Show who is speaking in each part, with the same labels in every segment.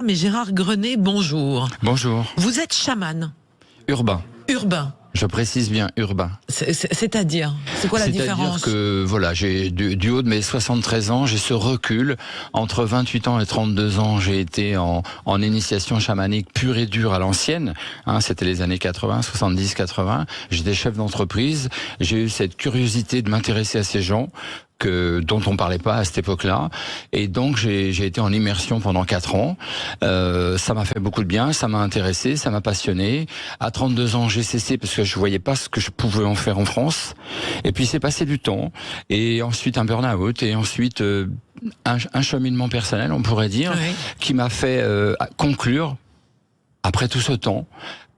Speaker 1: Mais Gérard Grenet, bonjour.
Speaker 2: Bonjour.
Speaker 1: Vous êtes chaman.
Speaker 2: Urbain.
Speaker 1: Urbain.
Speaker 2: Je précise bien urbain.
Speaker 1: C'est-à-dire, c'est quoi la différence?
Speaker 2: C'est-à-dire que voilà, j'ai du haut de mes 73 ans, j'ai ce recul. Entre 28 ans et 32 ans, j'ai été en initiation chamanique pure et dure à l'ancienne. C'était les années 80, 70, 80. J'étais chef d'entreprise. J'ai eu cette curiosité de m'intéresser à ces gens dont on parlait pas à cette époque-là, et donc j'ai été en immersion pendant 4 ans. Ça m'a fait beaucoup de bien, ça m'a intéressé, ça m'a passionné. À 32 ans, j'ai cessé parce que je voyais pas ce que je pouvais en faire en France. Et puis c'est passé du temps, et ensuite un burn-out, et ensuite un cheminement personnel, on pourrait dire, oui, qui m'a fait conclure, après tout ce temps,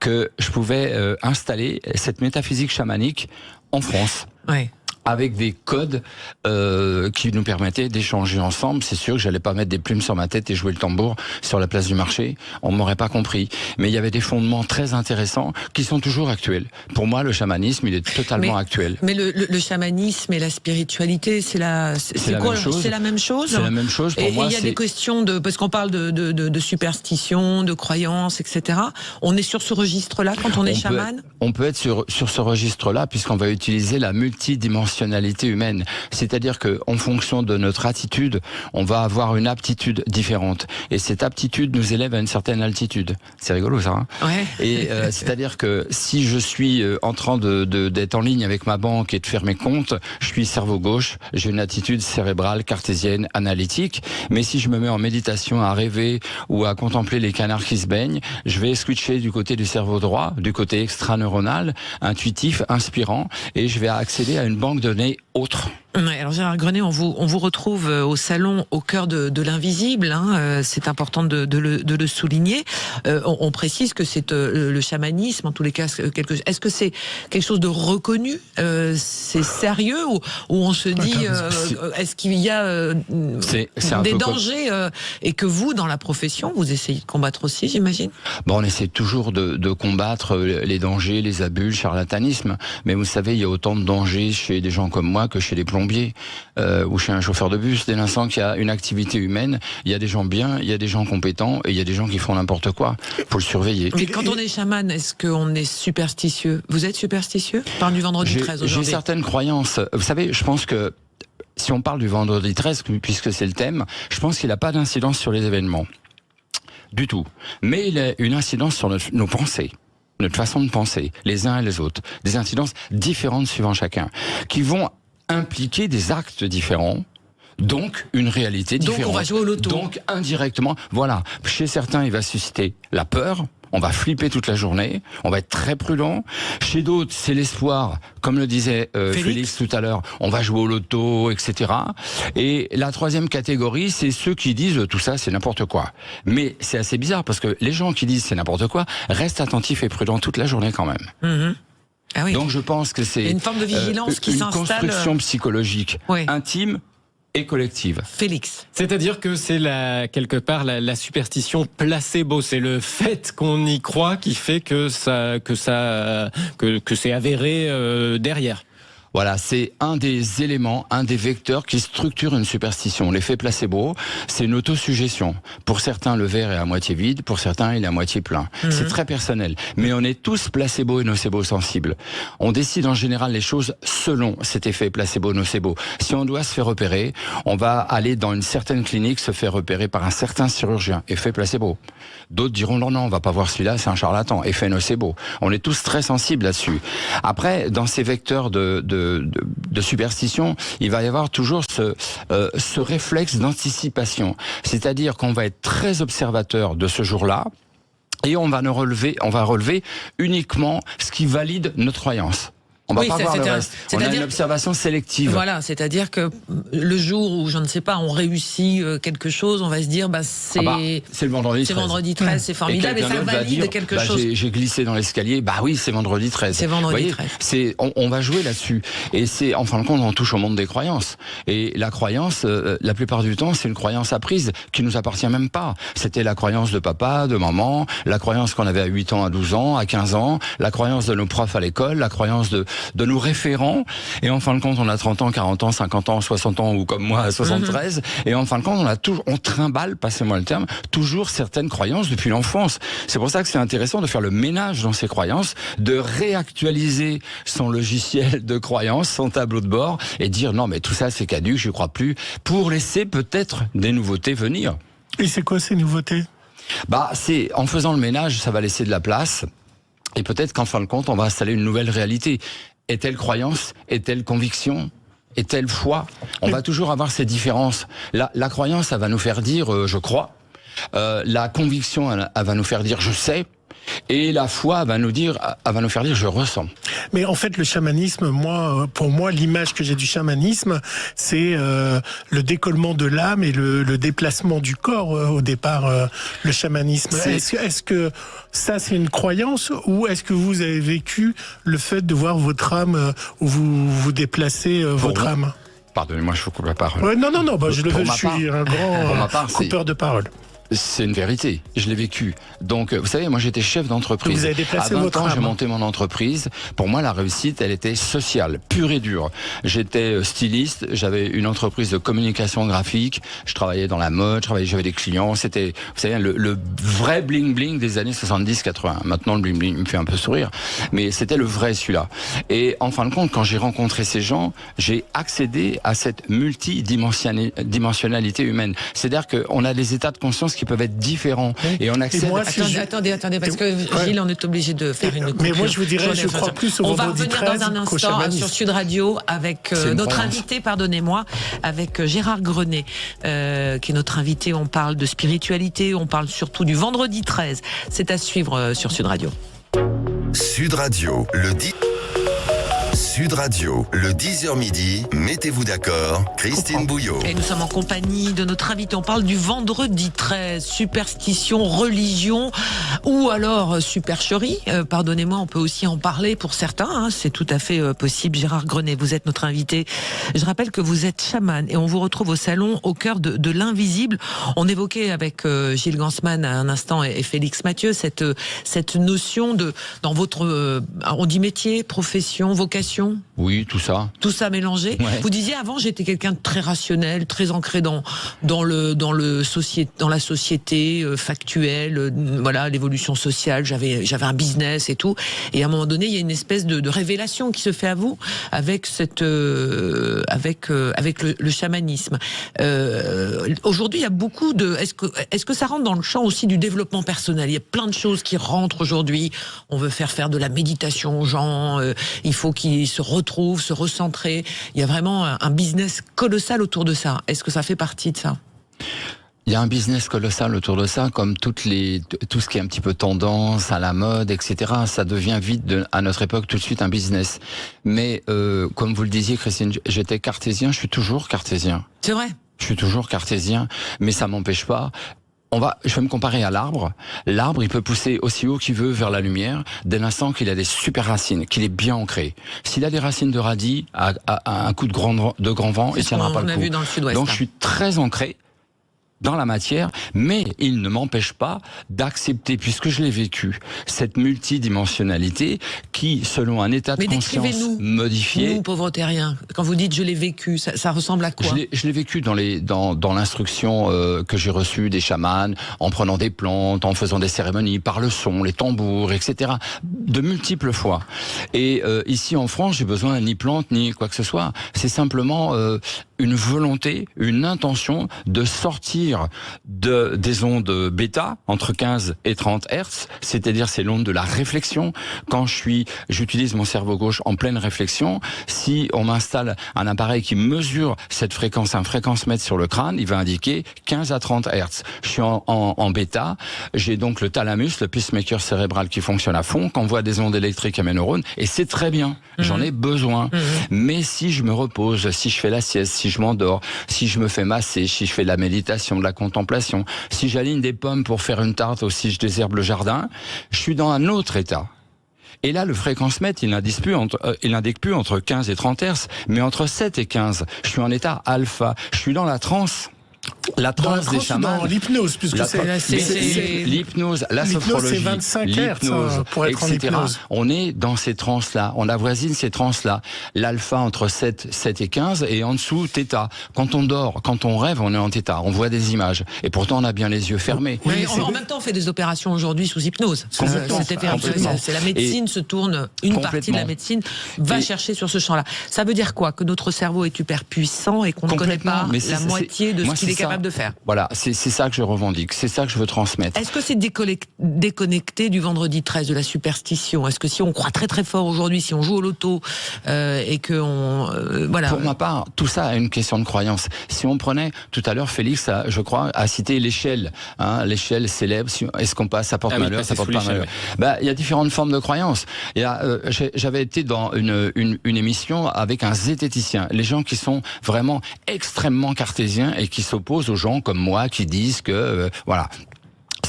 Speaker 2: que je pouvais installer cette métaphysique chamanique en France. Oui. Avec des codes qui nous permettaient d'échanger ensemble. C'est sûr que j'allais pas mettre des plumes sur ma tête et jouer le tambour sur la place du marché. On m'aurait pas compris. Mais il y avait des fondements très intéressants qui sont toujours actuels. Pour moi, le chamanisme, il est totalement actuel.
Speaker 1: Mais le chamanisme et la spiritualité, c'est la même chose. C'est la même chose.
Speaker 2: C'est la même chose pour moi.
Speaker 1: Et il y a des questions parce qu'on parle de superstition, de croyances, etc. On est sur ce registre-là quand on est chaman.
Speaker 2: On peut être sur ce registre-là puisqu'on va utiliser la multidimensionnalité humaine. C'est-à-dire que, en fonction de notre attitude, on va avoir une aptitude différente. Et cette aptitude nous élève à une certaine altitude. C'est rigolo, ça, hein? Ouais. Et c'est-à-dire que si je suis en train d'être en ligne avec ma banque et de faire mes comptes, je suis cerveau gauche, j'ai une attitude cérébrale, cartésienne, analytique. Mais si je me mets en méditation à rêver ou à contempler les canards qui se baignent, je vais switcher du côté du cerveau droit, du côté extraneuronal, intuitif, inspirant, et je vais accéder à une banque de données autres.
Speaker 1: Ouais, alors Gérard Grenet, on vous retrouve au salon au cœur de l'invisible, c'est important de le souligner. On précise que c'est le chamanisme, en tous les cas, est-ce que c'est quelque chose de reconnu, c'est sérieux, ou on se dit, est-ce qu'il y a des dangers, et que vous, dans la profession, vous essayez de combattre aussi, j'imagine?
Speaker 2: On essaie toujours de combattre les dangers, les abus, le charlatanisme, mais vous savez, il y a autant de dangers chez des gens comme moi que chez les plombiers ou chez un chauffeur de bus. Dès l'instant qu'il y a une activité humaine, il y a des gens bien, il y a des gens compétents et il y a des gens qui font n'importe quoi. Faut le surveiller.
Speaker 1: Mais quand on est chaman, est-ce qu'on est superstitieux? Vous êtes superstitieux? On parle du vendredi 13 aujourd'hui.
Speaker 2: J'ai certaines croyances. Vous savez, je pense que si on parle du vendredi 13, puisque c'est le thème, je pense qu'il n'a pas d'incidence sur les événements. Du tout. Mais il a une incidence sur nos pensées, notre façon de penser, les uns et les autres. Des incidences différentes suivant chacun, qui vont impliquer des actes différents, donc une réalité différente.
Speaker 1: Donc on va jouer au loto.
Speaker 2: Donc indirectement, voilà. Chez certains, il va susciter la peur. On va flipper toute la journée, on va être très prudent. Chez d'autres, c'est l'espoir, comme le disait Félix tout à l'heure, on va jouer au loto, etc. Et la troisième catégorie, c'est ceux qui disent tout ça, c'est n'importe quoi. Mais c'est assez bizarre, parce que les gens qui disent c'est n'importe quoi restent attentifs et prudents toute la journée quand même.
Speaker 1: Mmh. Ah oui.
Speaker 2: Donc je pense que c'est
Speaker 1: une forme de vigilance qui s'installe.
Speaker 2: Une construction psychologique intime et collective.
Speaker 1: Félix.
Speaker 3: C'est-à-dire que c'est quelque part la superstition placebo, c'est le fait qu'on y croit qui fait que c'est avéré derrière.
Speaker 2: Voilà, c'est un des éléments, un des vecteurs qui structure une superstition. L'effet placebo, c'est une autosuggestion. Pour certains, le verre est à moitié vide, pour certains, il est à moitié plein. C'est très personnel. Mais on est tous placebo et nocebo sensibles. On décide en général les choses selon cet effet placebo-nocebo. Si on doit se faire repérer, on va aller dans une certaine clinique se faire repérer par un certain chirurgien. Effet placebo. D'autres diront non, on va pas voir celui-là, c'est un charlatan. Effet nocebo. On est tous très sensibles là-dessus. Après, dans ces vecteurs de superstition, il va y avoir toujours ce réflexe d'anticipation. C'est-à-dire qu'on va être très observateur de ce jour-là et on va relever uniquement ce qui valide notre croyance. On va pas voir le reste. On a une observation sélective.
Speaker 1: Voilà, c'est-à-dire que le jour où, je ne sais pas, on réussit quelque chose, on va se dire, c'est
Speaker 2: le vendredi 13.
Speaker 1: C'est vendredi 13, c'est formidable, et ça valide quelque chose.
Speaker 2: J'ai glissé dans l'escalier, oui, c'est vendredi 13.
Speaker 1: C'est vendredi 13.
Speaker 2: On va jouer là-dessus. Et c'est, en fin de compte, on touche au monde des croyances. Et la croyance, la plupart du temps, c'est une croyance apprise, qui nous appartient même pas. C'était la croyance de papa, de maman, la croyance qu'on avait à 8 ans, à 12 ans, à 15 ans, la croyance de nos profs à l'école, la croyance nos référents. Et en fin de compte, on a 30 ans, 40 ans, 50 ans, 60 ans, ou comme moi, à 73. Et en fin de compte, on trimballe, passez-moi le terme, toujours certaines croyances depuis l'enfance. C'est pour ça que c'est intéressant de faire le ménage dans ces croyances, de réactualiser son logiciel de croyances, son tableau de bord, et dire non, mais tout ça c'est caduc, je ne crois plus, pour laisser peut-être des nouveautés venir.
Speaker 4: Et c'est quoi ces nouveautés ?
Speaker 2: C'est en faisant le ménage, ça va laisser de la place, et peut-être qu'en fin de compte, on va installer une nouvelle réalité. Est-elle croyance ? Est-elle conviction ? Est-elle foi ? On va toujours avoir ces différences. La croyance, elle va nous faire dire je crois. La conviction, elle va nous faire dire je sais. Et la foi va nous faire dire je ressens.
Speaker 4: Mais en fait, le chamanisme, pour moi, l'image que j'ai du chamanisme, c'est le décollement de l'âme et le déplacement du corps au départ. Le chamanisme. Est-ce que ça, c'est une croyance, ou est-ce que vous avez vécu le fait de voir votre âme, ou vous déplacez votre âme ?
Speaker 2: Pardonnez-moi, je vous coupe la parole.
Speaker 4: Ouais, non, je suis un grand coupeur de parole.
Speaker 2: C'est une vérité, je l'ai vécu. Donc, vous savez, moi j'étais chef d'entreprise.
Speaker 4: Vous avez déplacé
Speaker 2: à 20
Speaker 4: votre
Speaker 2: ans,
Speaker 4: âme.
Speaker 2: j'ai monté mon entreprise. Pour moi, la réussite, elle était sociale, pure et dure. J'étais styliste, j'avais une entreprise de communication graphique, je travaillais dans la mode, j'avais des clients. C'était, vous savez, le vrai bling-bling des années 70-80. Maintenant, le bling-bling me fait un peu sourire, mais c'était le vrai celui-là. Et en fin de compte, quand j'ai rencontré ces gens, j'ai accédé à cette multidimensionnalité humaine. C'est-à-dire qu'on a des états de conscience qui peuvent être différents. Oui. Et on accède...
Speaker 1: Attendez, parce que Gilles, on est obligé de faire une coupure.
Speaker 4: Mais moi, je vous dirais, je crois plus au vendredi 13
Speaker 1: On va revenir dans un instant sur Sud Radio avec notre invité, avec Gérard Grenet, qui est notre invité. On parle de spiritualité, on parle surtout du vendredi 13. C'est à suivre sur Sud Radio.
Speaker 5: Sud Radio, Sud Radio, le 10h midi, mettez-vous d'accord, Christine Bouillot.
Speaker 1: Et nous sommes en compagnie de notre invité. On parle du vendredi 13, superstition, religion, ou alors supercherie. Pardonnez-moi, on peut aussi en parler pour certains. C'est tout à fait possible. Gérard Grenet, vous êtes notre invité. Je rappelle que vous êtes chaman et on vous retrouve au salon au cœur de l'invisible. On évoquait avec Gilles Gansman à un instant et Félix Mathieu cette notion dans votre, on dit métier, profession, vocation.
Speaker 2: Oui, tout ça.
Speaker 1: Tout ça mélangé. Ouais. Vous disiez avant, j'étais quelqu'un de très rationnel, très ancré dans la société factuelle, voilà, l'évolution sociale. J'avais un business et tout. Et à un moment donné, il y a une espèce de révélation qui se fait à vous avec le chamanisme. Aujourd'hui, il y a beaucoup de. Est-ce que ça rentre dans le champ aussi du développement personnel ? Il y a plein de choses qui rentrent aujourd'hui. On veut faire de la méditation aux gens. Il faut qu'ils se retrouvent, se recentrer. Il y a vraiment un business colossal autour de ça. Est-ce que ça fait partie de ça ?
Speaker 2: Il y a un business colossal autour de ça, comme tout ce qui est un petit peu tendance, à la mode, etc. Ça devient vite, à notre époque, tout de suite un business. Mais comme vous le disiez, Christine, j'étais cartésien, je suis toujours cartésien.
Speaker 1: C'est vrai ?
Speaker 2: Je suis toujours cartésien, mais ça m'empêche pas. Je vais me comparer à l'arbre. L'arbre, il peut pousser aussi haut qu'il veut vers la lumière, dès l'instant qu'il a des super racines, qu'il est bien ancré. S'il a des racines de radis, à un coup de grand vent, il tiendra pas le coup.
Speaker 1: Vu dans le sud-ouest.
Speaker 2: Donc je suis très ancré dans la matière, mais il ne m'empêche pas d'accepter, puisque je l'ai vécu, cette multidimensionnalité qui, selon un état de conscience modifié...
Speaker 1: Nous, pauvres terriens, quand vous dites « je l'ai vécu », ça ressemble à quoi ?
Speaker 2: Je l'ai vécu dans l'instruction que j'ai reçue des chamans, en prenant des plantes, en faisant des cérémonies, par le son, les tambours, etc. De multiples fois. Et ici en France, j'ai besoin ni plantes, ni quoi que ce soit. C'est simplement... une volonté, une intention de sortir des ondes bêta, entre 15 et 30 Hertz, c'est-à-dire c'est l'onde de la réflexion. Quand j'utilise mon cerveau gauche en pleine réflexion, si on m'installe un appareil qui mesure cette fréquence, un fréquence-mètre sur le crâne, il va indiquer 15 à 30 Hertz. Je suis en bêta, j'ai donc le thalamus, le pacemaker cérébral qui fonctionne à fond, qui envoie des ondes électriques à mes neurones, et c'est très bien, j'en ai besoin. Mais si je me repose, si je fais la sieste, si je m'endors, si je me fais masser, si je fais de la méditation, de la contemplation, si j'aligne des pommes pour faire une tarte ou si je désherbe le jardin, je suis dans un autre état. Et là, le fréquence-mètre, il n'indique plus entre 15 et 30 Hz, mais entre 7 et 15. Je suis en état alpha, je suis dans la transe. La
Speaker 4: Dans la
Speaker 2: transe des
Speaker 4: transe ou
Speaker 2: chamans,
Speaker 4: dans l'hypnose, puisque
Speaker 2: l'hypnose, la
Speaker 4: l'hypnose,
Speaker 2: sophrologie,
Speaker 4: c'est 25 Hz,
Speaker 2: l'hypnose,
Speaker 4: pour être en
Speaker 2: etc.
Speaker 4: hypnose.
Speaker 2: On est dans ces trans-là, on avoisine ces trans-là. L'alpha entre 7 et 15 et en dessous, θ. Quand on dort, quand on rêve, on est en θ. On voit des images. Et pourtant, on a bien les yeux fermés.
Speaker 1: Mais en même temps, on fait des opérations aujourd'hui sous hypnose.
Speaker 2: Complètement.
Speaker 1: C'est la médecine se tourne, une partie de la médecine va chercher sur ce champ-là. Ça veut dire quoi? Que notre cerveau est hyper puissant et qu'on ne connaît pas la moitié de ce qu'il est capable de faire.
Speaker 2: Voilà, c'est ça que je revendique, c'est ça que je veux transmettre.
Speaker 1: Est-ce que c'est déconnecté du vendredi 13, de la superstition? Est-ce que si on croit très très fort aujourd'hui, si on joue au loto et que voilà.
Speaker 2: Pour ma part, tout ça a une question de croyance. Si on prenait, tout à l'heure, Félix, je crois, a cité l'échelle. Hein, l'échelle célèbre, est-ce qu'on passe, ça porte malheur, ça porte pas malheur. Il y a différentes formes de croyances. J'avais été dans une émission avec un zététicien. Les gens qui sont vraiment extrêmement cartésiens et qui s'opposent aux gens comme moi qui disent que, voilà.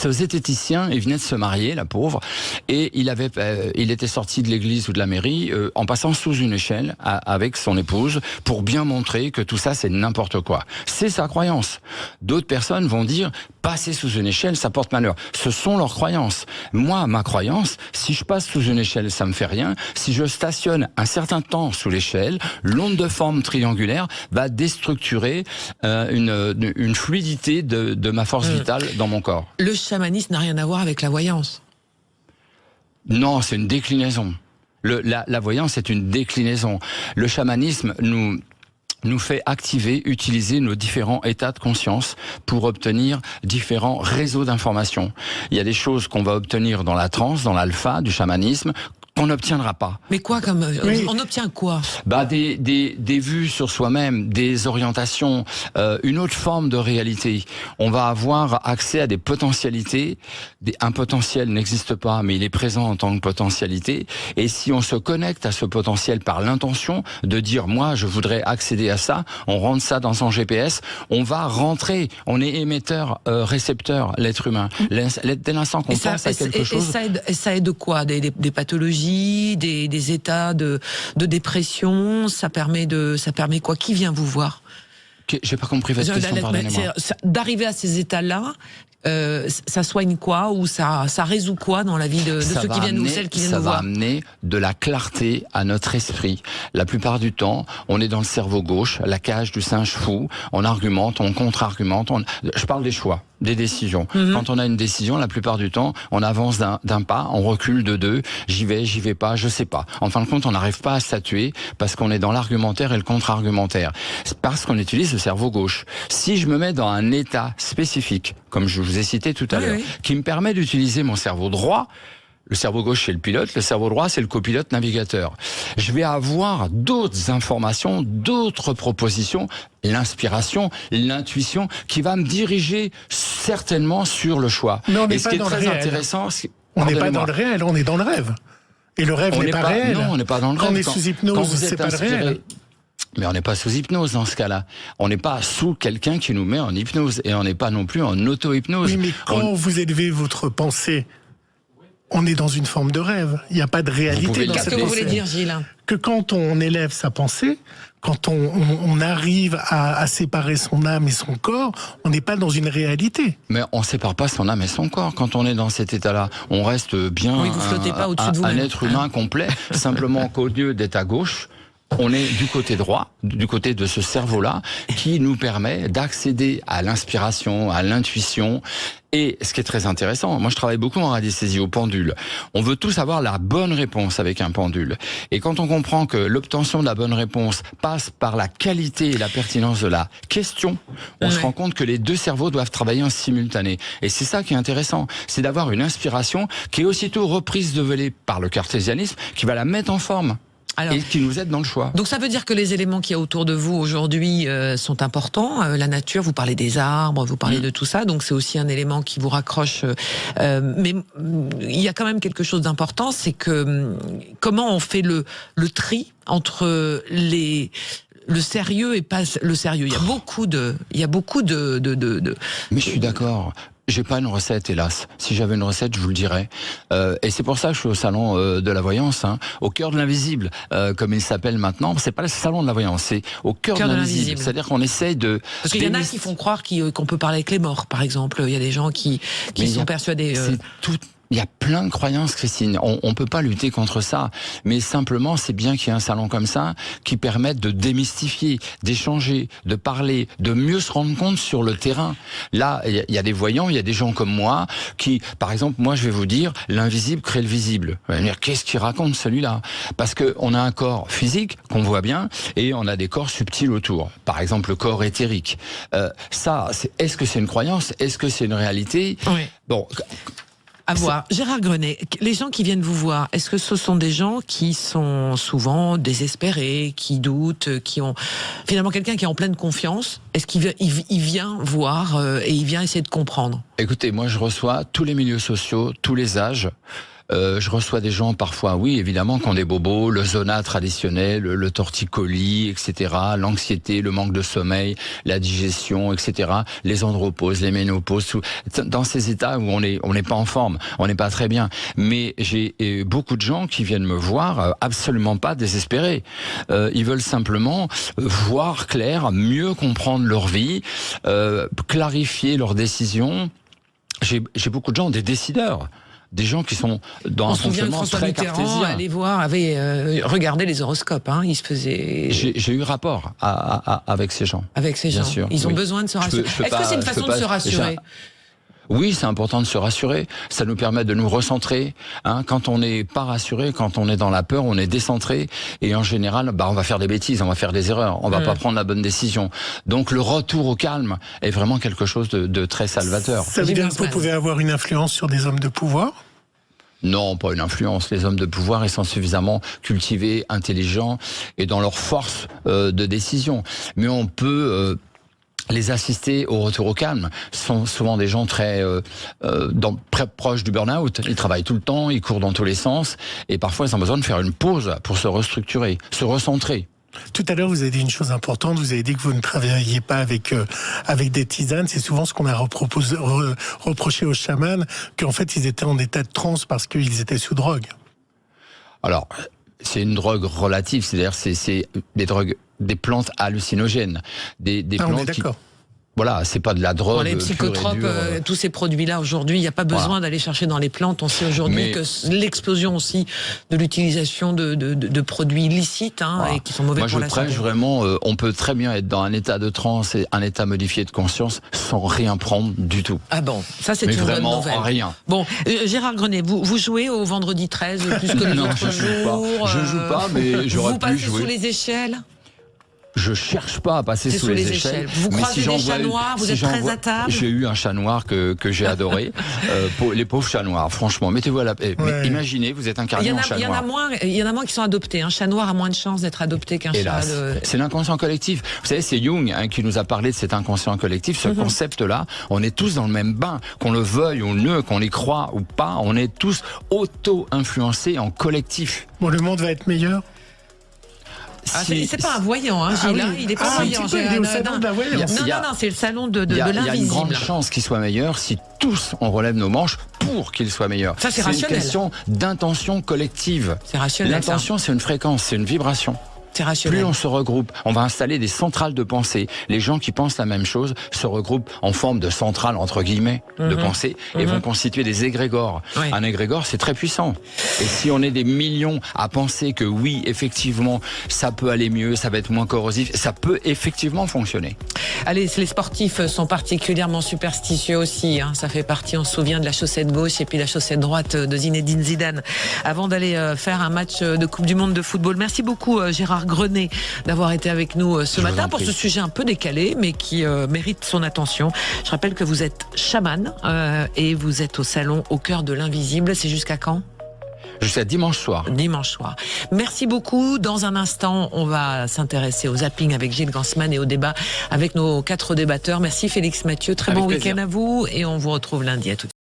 Speaker 2: Ce zététicien, il venait de se marier, la pauvre, et il était sorti de l'église ou de la mairie en passant sous une échelle avec son épouse pour bien montrer que tout ça c'est n'importe quoi. C'est sa croyance. D'autres personnes vont dire passer sous une échelle ça porte malheur. Ce sont leurs croyances. Moi, ma croyance, si je passe sous une échelle ça me fait rien. Si je stationne un certain temps sous l'échelle, l'onde de forme triangulaire va déstructurer une fluidité de ma force vitale dans mon corps.
Speaker 1: Le chamanisme n'a rien à voir avec la voyance.
Speaker 2: Non, c'est une déclinaison. La voyance est une déclinaison. Le chamanisme nous fait utiliser nos différents états de conscience pour obtenir différents réseaux d'informations. Il y a des choses qu'on va obtenir dans la transe, dans l'alpha du chamanisme, qu'on n'obtiendra pas.
Speaker 1: Mais quoi comme on obtient quoi?
Speaker 2: Des vues sur soi-même, des orientations, une autre forme de réalité. On va avoir accès à des potentialités. Un potentiel n'existe pas, mais il est présent en tant que potentialité. Et si on se connecte à ce potentiel par l'intention de dire moi je voudrais accéder à ça, on rentre ça dans son GPS, on va rentrer. On est émetteur, récepteur, l'être humain. Dès l'instant qu'on pense à quelque chose.
Speaker 1: Et ça aide quoi? Des pathologies, des états de dépression, ça permet quoi? Qui vient vous voir?
Speaker 2: J'ai pas compris votre question, pardonnez-moi.
Speaker 1: D'arriver à ces états-là, ça soigne quoi? Ou ça résout quoi dans la vie de ceux qui viennent ou celles qui viennent nous voir?
Speaker 2: Ça va amener de la clarté à notre esprit. La plupart du temps, on est dans le cerveau gauche, la cage du singe fou, on argumente, on contre-argumente, je parle des choix, des décisions. Quand on a une décision, la plupart du temps, on avance d'un pas, on recule de deux, j'y vais pas, je sais pas. En fin de compte, on n'arrive pas à statuer parce qu'on est dans l'argumentaire et le contre-argumentaire. C'est parce qu'on utilise le cerveau gauche. Si je me mets dans un état spécifique, comme je vous ai cité tout à l'heure, qui me permet d'utiliser mon cerveau droit, le cerveau gauche c'est le pilote, le cerveau droit c'est le copilote navigateur. Je vais avoir d'autres informations, d'autres propositions, l'inspiration, l'intuition qui va me diriger certainement sur le choix.
Speaker 4: Mais on n'est
Speaker 2: Et ce
Speaker 4: pas
Speaker 2: qui est
Speaker 4: dans le
Speaker 2: très
Speaker 4: réel.
Speaker 2: intéressant,
Speaker 4: on n'est pas dans le réel, on est dans le rêve. Et le rêve n'est pas réel.
Speaker 2: Non, on n'est pas dans le rêve.
Speaker 4: Quand on est sous hypnose, c'est pas le réel.
Speaker 2: Mais on n'est pas sous hypnose dans ce cas-là. On n'est pas sous quelqu'un qui nous met en hypnose. Et on n'est pas non plus en auto-hypnose.
Speaker 4: Oui, mais quand vous élevez votre pensée, on est dans une forme de rêve. Il n'y a pas de réalité dans cette pensée.
Speaker 1: Qu'est-ce que vous voulez dire, Gilles?
Speaker 4: Que quand on élève sa pensée, quand on arrive à séparer son âme et son corps, on n'est pas dans une réalité.
Speaker 2: Mais on ne sépare pas son âme et son corps quand on est dans cet état-là. On reste bien
Speaker 1: vous flottez pas au-dessus de vous-même.
Speaker 2: Un être humain complet, simplement qu'au lieu d'être à gauche, on est du côté droit, du côté de ce cerveau-là, qui nous permet d'accéder à l'inspiration, à l'intuition. Et ce qui est très intéressant, moi je travaille beaucoup en radiesthésie au pendule. On veut tous avoir la bonne réponse avec un pendule. Et quand on comprend que l'obtention de la bonne réponse passe par la qualité et la pertinence de la question, on se rend compte que les deux cerveaux doivent travailler en simultané. Et c'est ça qui est intéressant, c'est d'avoir une inspiration qui est aussitôt reprise de volée par le cartésianisme, qui va la mettre en forme. Alors, et qui nous aide dans le choix.
Speaker 1: Donc ça veut dire que les éléments qu'il y a autour de vous aujourd'hui sont importants. La nature, vous parlez des arbres, vous parlez de tout ça, donc c'est aussi un élément qui vous raccroche. Mais il y a quand même quelque chose d'important, c'est que comment on fait le tri entre le sérieux et pas le sérieux. Il y a beaucoup de.
Speaker 2: Mais je suis d'accord. J'ai pas une recette, hélas. Si j'avais une recette, je vous le dirais. Et c'est pour ça que je suis au salon de la voyance, hein, au cœur de l'invisible, comme il s'appelle maintenant. C'est pas le salon de la voyance, c'est au cœur de l'invisible. C'est-à-dire qu'on essaye de...
Speaker 1: Parce qu'il y en a qui font croire qu'on peut parler avec les morts, par exemple. Il y a des gens qui sont persuadés...
Speaker 2: C'est tout... Il y a plein de croyances, Christine. On peut pas lutter contre ça. Mais simplement, c'est bien qu'il y ait un salon comme ça qui permette de démystifier, d'échanger, de parler, de mieux se rendre compte sur le terrain. Là, il y a des voyants, il y a des gens comme moi qui, par exemple, moi, je vais vous dire, l'invisible crée le visible. Vous allez me dire, qu'est-ce qu'il raconte celui-là? Parce que on a un corps physique qu'on voit bien et on a des corps subtils autour. Par exemple, le corps éthérique. Ça, est-ce que c'est une croyance? Est-ce que c'est une réalité?
Speaker 1: Oui.
Speaker 2: Bon.
Speaker 1: À voir. Gérard Grenet, les gens qui viennent vous voir, est-ce que ce sont des gens qui sont souvent désespérés, qui doutent, qui ont finalement quelqu'un qui est en pleine confiance? Est-ce qu'il vient voir et il vient essayer de comprendre?
Speaker 2: Écoutez, moi je reçois tous les milieux sociaux, tous les âges. Je reçois des gens parfois, oui, évidemment, qui ont des bobos, le zona traditionnel, le torticolis, etc., l'anxiété, le manque de sommeil, la digestion, etc., les andropauses, les ménopauses, dans ces états où on n'est pas en forme, on n'est pas très bien. Mais j'ai beaucoup de gens qui viennent me voir absolument pas désespérés. Ils veulent simplement voir clair, mieux comprendre leur vie, clarifier leurs décisions. J'ai beaucoup de gens, des décideurs. Des gens qui sont dans un fonctionnement très cartésien.
Speaker 1: Allez voir, avait regardé les horoscopes, hein, il se faisait...
Speaker 2: J'ai eu rapport avec ces gens.
Speaker 1: Avec ces gens,
Speaker 2: sûr,
Speaker 1: ils ont besoin de se rassurer. Est-ce que c'est une façon de se rassurer?
Speaker 2: Oui, c'est important de se rassurer. Ça nous permet de nous recentrer. Hein. Quand on n'est pas rassuré, quand on est dans la peur, on est décentré. Et en général, on va faire des bêtises, on va faire des erreurs, on va pas prendre la bonne décision. Donc le retour au calme est vraiment quelque chose de très salvateur.
Speaker 4: Ça veut dire que vous pouvez avoir une influence sur des hommes de pouvoir?
Speaker 2: Non, pas une influence. Les hommes de pouvoir, ils sont suffisamment cultivés, intelligents et dans leur force de décision. Mais on peut... les assister au retour au calme. Ce sont souvent des gens très proches du burn-out. Ils travaillent tout le temps, ils courent dans tous les sens, et parfois ils ont besoin de faire une pause pour se restructurer, se recentrer.
Speaker 4: Tout à l'heure, vous avez dit une chose importante. Vous avez dit que vous ne travailliez pas avec des tisanes. C'est souvent ce qu'on a reproché aux chamans, qu'en fait ils étaient en état de transe parce qu'ils étaient sous drogue. Alors,
Speaker 2: c'est une drogue relative, c'est-à-dire c'est des drogues, des plantes hallucinogènes, des plantes.
Speaker 4: On est d'accord.
Speaker 2: Voilà, c'est pas de la drogue.
Speaker 1: Pour les psychotropes, tous ces produits-là aujourd'hui, il n'y a pas besoin d'aller chercher dans les plantes. On sait aujourd'hui que l'explosion aussi de l'utilisation de produits illicites et qui sont mauvais pour la santé. Moi, je prêche
Speaker 2: vraiment. On peut très bien être dans un état de transe et un état modifié de conscience sans rien prendre du tout.
Speaker 1: Ah bon, ça c'est une bonne nouvelle.
Speaker 2: Rien.
Speaker 1: Bon, Gérard Grenet, vous jouez au vendredi 13 plus que les autres jours.
Speaker 2: Je joue pas, mais j'aurais pu jouer.
Speaker 1: Vous passez sous les échelles?
Speaker 2: Je cherche pas à passer sous les échelles.
Speaker 1: Vous croisez des chats noirs, vous êtes très à table.
Speaker 2: J'ai eu un chat noir que j'ai adoré. Les pauvres chats noirs, franchement, mettez-vous à la paix. Mais imaginez, vous êtes incarné en chat noir.
Speaker 1: Il y en a moins qui sont adoptés. Un chat noir a moins de chances d'être adopté qu'un chat de...
Speaker 2: C'est l'inconscient collectif. Vous savez, c'est Jung qui nous a parlé de cet inconscient collectif. Ce concept-là, on est tous dans le même bain. Qu'on le veuille ou non, qu'on y croit ou pas, on est tous auto-influencés en collectif.
Speaker 4: Bon, le monde va être meilleur?
Speaker 1: C'est pas un voyant, Gilles. Il est pas voyant.
Speaker 4: Il est au salon de la voyance.
Speaker 1: Non, c'est le salon de l'invisible.
Speaker 2: Il y a une grande chance qu'il soit meilleur si tous on relève nos manches pour qu'il soit meilleur.
Speaker 1: Ça, c'est rationnel.
Speaker 2: C'est une question d'intention collective.
Speaker 1: C'est rationnel.
Speaker 2: L'intention, c'est une fréquence, c'est une vibration.
Speaker 1: C'est rationnel.
Speaker 2: Plus on se regroupe, on va installer des centrales de pensée. Les gens qui pensent la même chose se regroupent en forme de centrale, entre guillemets, de pensée, et vont constituer des égrégores. Oui. Un égrégore, c'est très puissant. Et si on est des millions à penser que oui, effectivement, ça peut aller mieux, ça va être moins corrosif, ça peut effectivement fonctionner.
Speaker 1: Allez, les sportifs sont particulièrement superstitieux aussi. Ça fait partie, on se souvient de la chaussette gauche et puis la chaussette droite de Zinedine Zidane avant d'aller faire un match de Coupe du Monde de football. Merci beaucoup, Gérard Grenet, d'avoir été avec nous ce matin pour ce sujet un peu décalé mais qui mérite son attention. Je rappelle que vous êtes chaman et vous êtes au salon au cœur de l'invisible. C'est jusqu'à quand?
Speaker 2: Jusqu'à dimanche soir.
Speaker 1: Dimanche soir. Merci beaucoup. Dans un instant, on va s'intéresser au zapping avec Gilles Gansman et au débat avec nos 4 débatteurs. Merci Félix Mathieu. Très bon week-end à vous et on vous retrouve lundi. À tout de suite.